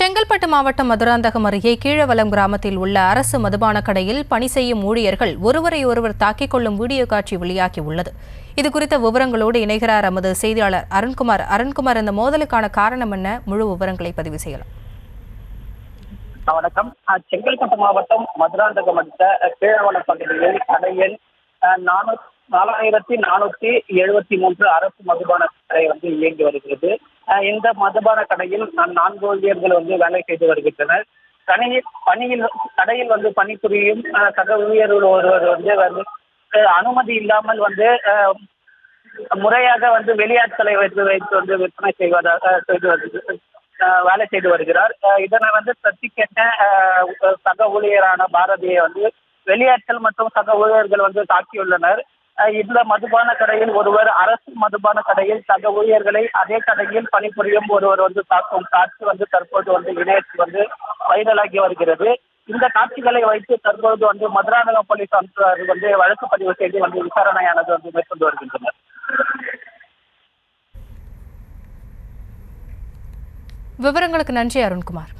செங்கல்பட்டு மாவட்டம் மதுராந்தகம் அருகே கீழவலம் கிராமத்தில் உள்ள அரசு மதுபான கடையில் பணி செய்யும் ஊழியர்கள் ஒருவரை ஒருவர் தாக்கிக் கொள்ளும் வீடியோ காட்சி வெளியாகியுள்ளது. இதுகுறித்த விவரங்களோடு இணைகிறார் நமது செய்தியாளர் அருண்குமார். அருண்குமார், இந்த மோதலுக்கான காரணம் என்ன? முழு விவரங்களை பதிவு செய்யலாம். வணக்கம். செங்கல்பட்டு மாவட்டம் மதுராந்தகம் அடுத்த கீழவலம் பகுதியில் கடையில் 4473 அரசு மதுபான கடை இயங்கி வருகிறது. இந்த மதுபான கடையில் 4 ஊழியர்கள் வேலை செய்து வருகின்றனர். கடையில் பணிபுரியும் சக ஊழியர்கள் ஒருவர் அனுமதி இல்லாமல் முறையாக வெளியாட்களை வைத்து விற்பனை வேலை செய்து வருகிறார். இதனை தட்டி கேட்ட சக ஊழியரான பாரதியை வெளியாட்கள் மற்றும் சக ஊழியர்கள் தாக்கியுள்ளனர். இந்த மதுபான கடையில் ஒருவர் அரசு மதுபான கடையில் சக ஊழியர்களை அதே கடையில் பணிபுரியும் ஒருவர் தாக்கும் காட்சி தற்போது இணையத்தில் வைரலாகி வருகிறது. இந்த காட்சிகளை வைத்து தற்போது மதுராந்தகம் போலீசார் வழக்கு பதிவு செய்து விசாரணையானது மேற்கொண்டு வருகின்றனர். விவரங்களுக்கு நன்றி அருண்குமார்.